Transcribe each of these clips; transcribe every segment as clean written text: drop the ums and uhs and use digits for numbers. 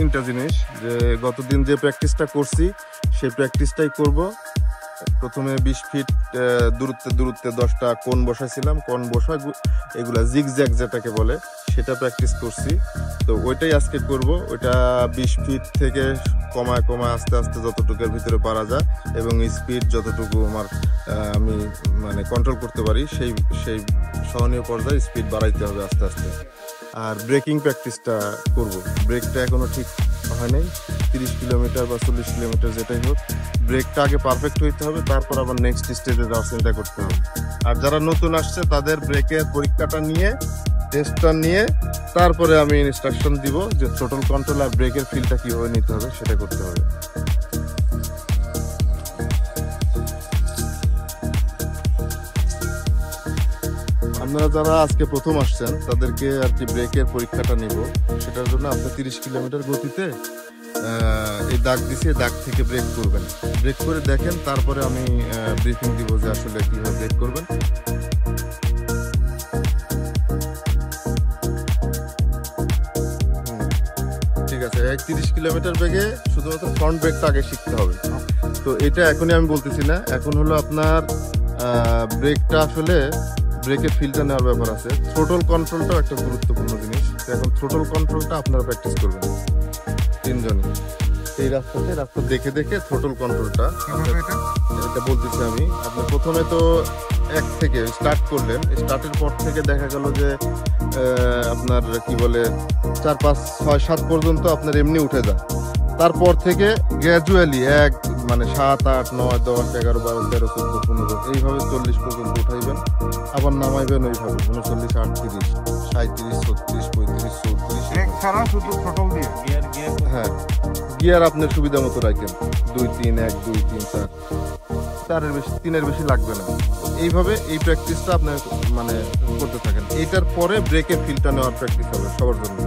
তিনটা জিনিস, যে গতদিন যে প্র্যাকটিসটা করছি সেই প্র্যাকটিসটাই করব। প্রথমে 20 ফিট দূরত্বে 10টা কোণ বসাইছিলাম, কোণ বসা এগুলা জিগজ্যাগ যেটাকে বলে সেটা প্র্যাকটিস করছি। তো ওইটাই আজকে করব। ওইটা 20 ফিট থেকে কমায় আস্তে আস্তে যতটুকুর ভিতরে পারা যায় এবং স্পিড যতটুকু আমি মানে কন্ট্রোল করতে পারি সেই সহনীয় পর্যায়ে স্পিড বাড়াইতে হবে আস্তে আস্তে। আর ব্রেকিং প্র্যাকটিসটা করব। ব্রেকটা এখনো ঠিক হয় নাই, 30 কিলোমিটার বা 40 কিলোমিটার যেটাই হোক, ব্রেকটা আগে পারফেক্ট হইতে হবে, তারপর আবার নেক্সট স্টেজে যাওয়ার চিন্তা করতে হবে। আর যারা নতুন আসছে তাদের ব্রেকের পরীক্ষাটা নিয়ে, টেস্টটা নিয়ে তারপরে আমি ইনস্ট্রাকশন দিব যে টোটাল কন্ট্রোল আর ব্রেকের ফিলটা কীভাবে নিতে হবে সেটা করতে হবে। আপনারা যারা আজকে প্রথম আসছেন তাদেরকে আর কি ব্রেকের পরীক্ষাটা নিব। সেটার জন্য আপনি 30 কিলোমিটার গতিতে এই দাগ দিছে, দাগ থেকে ব্রেক করবেন। ব্রেক করে দেখেন, তারপরে আমি ব্রিফিং দিব যে আসলে কীভাবে ব্রেক করবেন। ঠিক আছে, 30 কিলোমিটার বেগে শুধুমাত্র ফ্রন্ট ব্রেকটা আগে শিখতে হবে। তো এটা এখনই আমি বলতেছি না, এখন হলো আপনার ব্রেকটা আসলে ব্রেকের ফিলটা নেওয়ার ব্যাপার আছে। থ্রোটল কন্ট্রোলটাও একটা গুরুত্বপূর্ণ জিনিস। এখন থ্রোটল কন্ট্রোলটা আপনারা প্র্যাকটিস করবেন তিনজনই। এই রাস্তা দেখে থ্রোটল কন্ট্রোলটা এটা বলতেছি আমি। আপনি প্রথমে তো 1 থেকে স্টার্ট করলেন, স্টার্টের পর থেকে দেখা গেল যে আপনার কি বলে 4, 5, 6, 7 পর্যন্ত আপনার এমনি উঠে যায়। তারপর থেকে গ্র্যাজুয়ালি 1 মানে 7, 8, 9, 10, 11, 12, 13, 14, 15 এইভাবে 40 পর্যন্ত উঠাইবেন, আবার নামাইবেন ওইভাবে 39, 38, 37, 36, 35, 34 ছাড়া শুধু থ্রোটল দিয়ে হ্যাঁ, গিয়ার আপনার সুবিধা মতো রাখেন 2, 3, 1, 2, 3, 4, 4-এর বেশি, 3-এর বেশি লাগবে না। এইভাবে এই প্র্যাকটিসটা আপনার মানে করতে থাকেন। এইটার পরে ব্রেকের ফিলটা নেওয়ার প্র্যাকটিস হবে সবার জন্য।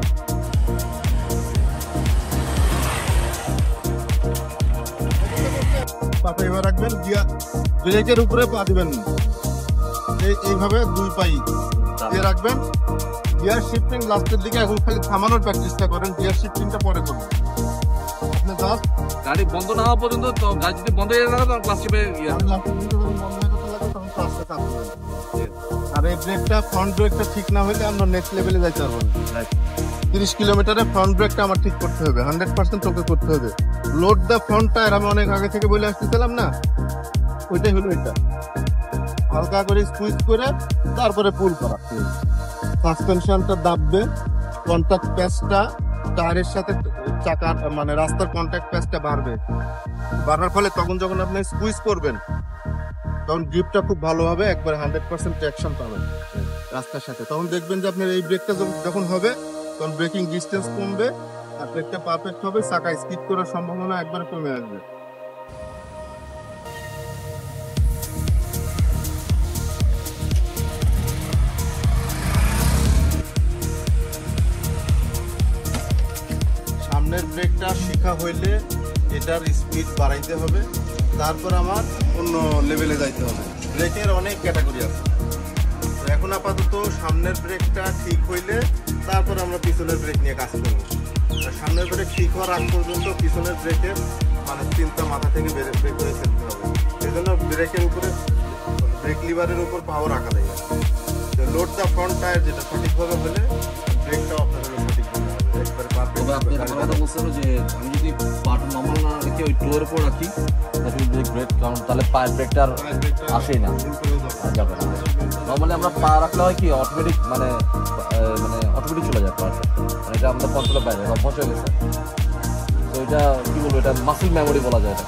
পাটা এবার রাখবেন, গিয়ার ব্রেকের উপরে পা দিবেন, এইভাবে 2 পাই দিয়ে রাখবেন। গিয়ার শিফটিং লাস্টের দিকে, এখন খালি থামানোর প্র্যাকটিসটা করেন, গিয়ার শিফটিংটা পরে করবেন। আপনি জাস্ট গাড়ি বন্ধ না হওয়া পর্যন্ত, তো গাড়ি যদি বন্ধ হয়ে যায় তখন ক্লাস টিপে আর এই ব্রেকটা, ফ্রন্ট ব্রেকটা ঠিক না হলে আমরা নেক্সট লেভেলে যাইতে পারবো না। 30 কিলোমিটারে ফ্রন্ট ব্রেকটা আমার ঠিক করতে হবে, 100% ওকে করতে হবে। লোড দ্য ফ্রন্ট টায়ার আমি অনেক আগে থেকে বলে আসতেছিলাম না, ওইটাই হলো এটা। হালকা করে স্কুইজ করে তারপরে পুল করা, সাসপেনশনটা দাববে, কন্ট্যাক্ট প্যাচটা টায়ারের সাথে চাকার মানে রাস্তার কন্ট্যাক্ট প্যাচটা বাড়ার ফলে তখন যখন আপনি স্কুইজ করবেন তখন গ্রিপটা খুব ভালো হবে, একবার 100% ট্র্যাকশন পাবেন রাস্তার সাথে। তখন দেখবেন যে আপনার এই ব্রেকটা যখন হবে তখন ব্রেকিং ডিস্টেন্স কমবে আর ব্রেকটা পারফেক্ট হবে, চাকা স্কিড করার সম্ভাবনা একবার কমে আসবে। সামনের ব্রেকটা শেখা হইলে এটার স্পিড বাড়াইতে হবে, তারপর আমার অন্য লেভেলে যাইতে হবে। ব্রেকের অনেক ক্যাটাগরি আছে, এখন আপাতত সামনের ব্রেকটা ঠিক হইলে তারপর আমরা পিছনের ব্রেক নিয়ে কাজ করবো। সামনের ব্রেক ঠিক হওয়ার আগ পর্যন্ত পিছনের ব্রেকের মানে চিন্তা মাথা থেকে বের করে ফেলতে হবে। এই জন্য ব্রেকের উপরে, ব্রেক লিভারের উপর পাওয়ার রাখা যায়। লোড দ্য ফ্রন্ট টায়ার যেটা সঠিকভাবে হলে ব্রেকটাও আপনার সঠিকভাবে হবে, একবারে পারফেক্ট। কথা বলছিল যে আমি যদি পাটা নর্মাল না রেখে ওই টোয়ের উপর রাখি ব্রেক, কারণ তাহলে পায়ের ব্রেকটা আর আসেই না, যাবে না। নর্মালি আমরা পা রাখলে হয় কি অটোমেটিক মানে অটোমেটিক চলে যায় পাটা, মানে এটা আমাদের কন্ট্রোলের বাইরে অভ্যাস হয়ে গেছে। তো এটা কি বলবো, এটা মাসেল মেমোরি বলা যায় এটা।